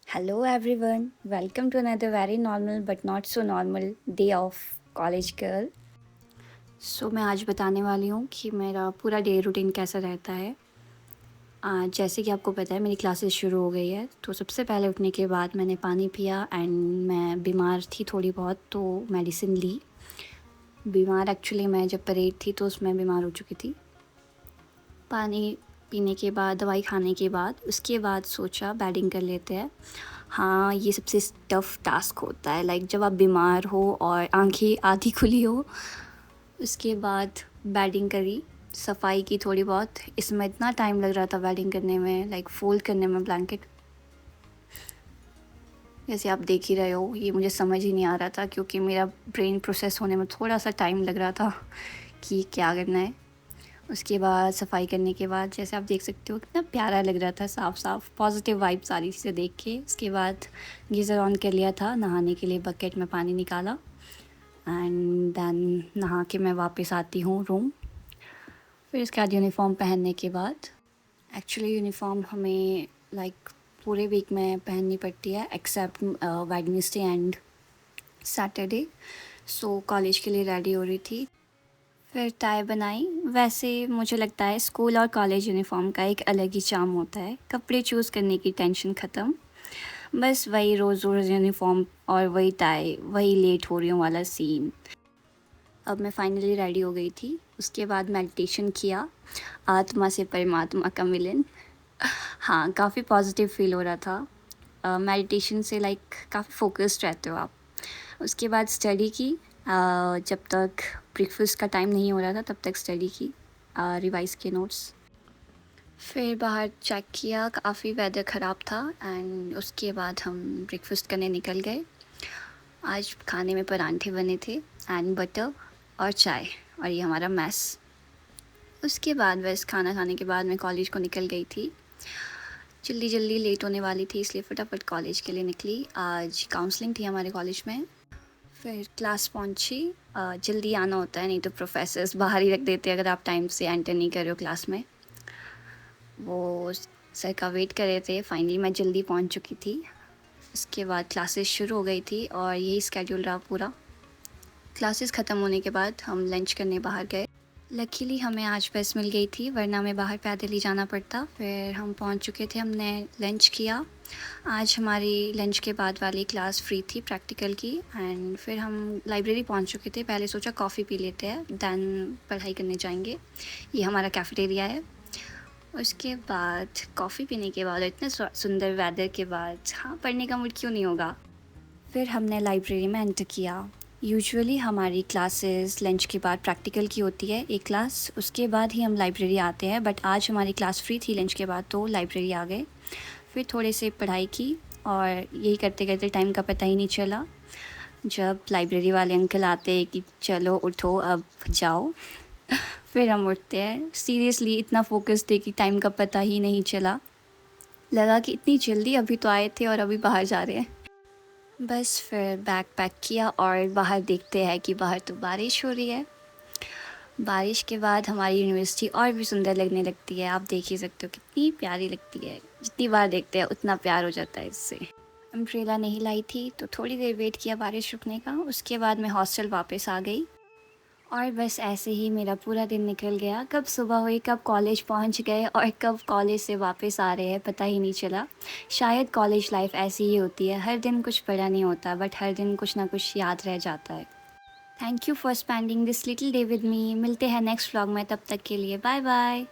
Hello everyone, welcome to another very normal but not so normal day of college girl. मैं आज बताने वाली हूँ कि मेरा पूरा डे रूटीन कैसा रहता है। जैसे कि आपको पता है मेरी क्लासेस शुरू हो गई है, तो सबसे पहले उठने के बाद मैंने पानी पिया एंड मैं बीमार थी थोड़ी बहुत तो मेडिसिन ली। बीमार एक्चुअली मैं जब परेड थी तो उसमें बीमार हो चुकी थी। पानी पीने के बाद, दवाई खाने के बाद, उसके बाद सोचा बैटिंग कर लेते हैं। हाँ, ये सबसे टफ़ टास्क होता है, लाइक जब आप बीमार हो और आँखें आधी खुली हो। उसके बाद बैटिंग करी, सफाई की थोड़ी बहुत। इसमें इतना टाइम लग रहा था बैटिंग करने में, लाइक फ़ोल्ड करने में ब्लैंकेट। जैसे आप देख ही रहे हो, ये मुझे समझ ही नहीं आ रहा था क्योंकि मेरा ब्रेन प्रोसेस होने में थोड़ा-सा टाइम लग रहा था कि क्या करना है। उसके बाद सफाई करने के बाद जैसे आप देख सकते हो कितना प्यारा लग रहा था, साफ-साफ पॉजिटिव वाइब्स आ रही थी देख के। उसके बाद गीज़र ऑन कर लिया था, नहाने के लिए बकेट में पानी निकाला एंड देन नहा के मैं वापस आती हूँ रूम। फिर इसके बाद यूनिफ़ॉर्म पहनने के बाद एक्चुअली यूनिफ़ॉर्म हमें लाइक पूरे वीक में पहननी पड़ती है except Wednesday and Saturday. So college के लिए रेडी हो रही थी, फिर टाई बनाई। वैसे मुझे लगता है स्कूल और कॉलेज यूनिफ़ॉर्म का एक अलग ही चार्म होता है, कपड़े चूज़ करने की टेंशन ख़त्म। बस वही रोज़ रोज़ यूनिफ़ॉर्म और वही टाई, वही लेट हो रही हूँ वाला सीन। अब मैं फाइनली रेडी हो गई थी। उसके बाद मेडिटेशन किया, आत्मा से परमात्मा का मिलन। हाँ, काफ़ी पॉजिटिव फ़ील हो रहा था। मेडिटेशन से लाइक काफ़ी फ़ोकस्ड रहते हो आप। उसके बाद स्टडी की। जब तक ब्रेकफास्ट का टाइम नहीं हो रहा था तब तक स्टडी की, रिवाइज़ किए नोट्स। फिर बाहर चेक किया, काफ़ी वेदर ख़राब था एंड उसके बाद हम ब्रेकफास्ट करने निकल गए। आज खाने में परांठे बने थे एंड बटर और चाय, और ये हमारा मैस। उसके बाद बस खाना खाने के बाद मैं कॉलेज को निकल गई थी। जल्दी जल्दी लेट होने वाली थी इसलिए फटाफट कॉलेज के लिए निकली। आज काउंसलिंग थी हमारे कॉलेज में। फिर क्लास पहुंची। जल्दी आना होता है, नहीं तो प्रोफेसर्स बाहर ही रख देते हैं अगर आप टाइम से एंटर नहीं कर रहे हो क्लास में। वो सर का वेट कर रहे थे। फाइनली मैं जल्दी पहुंच चुकी थी। उसके बाद क्लासेस शुरू हो गई थी और यही स्केड्यूल रहा पूरा। क्लासेस ख़त्म होने के बाद हम लंच करने बाहर गए। लकीली हमें आज बस मिल गई थी, वरना हमें बाहर पैदल ही जाना पड़ता। फिर हम पहुंच चुके थे, हमने लंच किया। आज हमारी लंच के बाद वाली क्लास फ्री थी प्रैक्टिकल की एंड फिर हम लाइब्रेरी पहुंच चुके थे। पहले सोचा कॉफ़ी पी लेते हैं, दैन पढ़ाई करने जाएंगे। ये हमारा कैफ़ेटेरिया है। उसके बाद कॉफ़ी पीने के बाद इतने सुंदर वेदर के बाद हाँ, पढ़ने का मूड क्यों नहीं होगा। फिर हमने लाइब्रेरी में एंटर किया। यूजुअली हमारी क्लासेस लंच के बाद प्रैक्टिकल की होती है एक क्लास, उसके बाद ही हम लाइब्रेरी आते हैं, बट आज हमारी क्लास फ्री थी लंच के बाद तो लाइब्रेरी आ गए। फिर थोड़े से पढ़ाई की और यही करते करते टाइम का पता ही नहीं चला। जब लाइब्रेरी वाले अंकल आते हैं कि चलो उठो अब जाओ, फिर हम उठते हैं। सीरियसली इतना फोकस थे कि टाइम का पता ही नहीं चला। लगा कि इतनी जल्दी अभी तो आए थे और अभी बाहर जा रहे हैं। बस फिर बैग पैक किया और बाहर देखते हैं कि बाहर तो बारिश हो रही है। बारिश के बाद हमारी यूनिवर्सिटी और भी सुंदर लगने लगती है। आप देख ही सकते हो कितनी प्यारी लगती है। जितनी बार देखते हैं उतना प्यार हो जाता है इससे। अम्ब्रेला नहीं लाई थी तो थोड़ी देर वेट किया बारिश रुकने का। उसके बाद मैं हॉस्टल वापस आ गई और बस ऐसे ही मेरा पूरा दिन निकल गया। कब सुबह हुई, कब कॉलेज पहुंच गए और कब कॉलेज से वापस आ रहे हैं पता ही नहीं चला। शायद कॉलेज लाइफ ऐसी ही होती है, हर दिन कुछ बड़ा नहीं होता बट हर दिन कुछ ना कुछ याद रह जाता है। Thank you for spending this little day with me. मिलते हैं नेक्स्ट व्लॉग में, तब तक के लिए बाय बाय।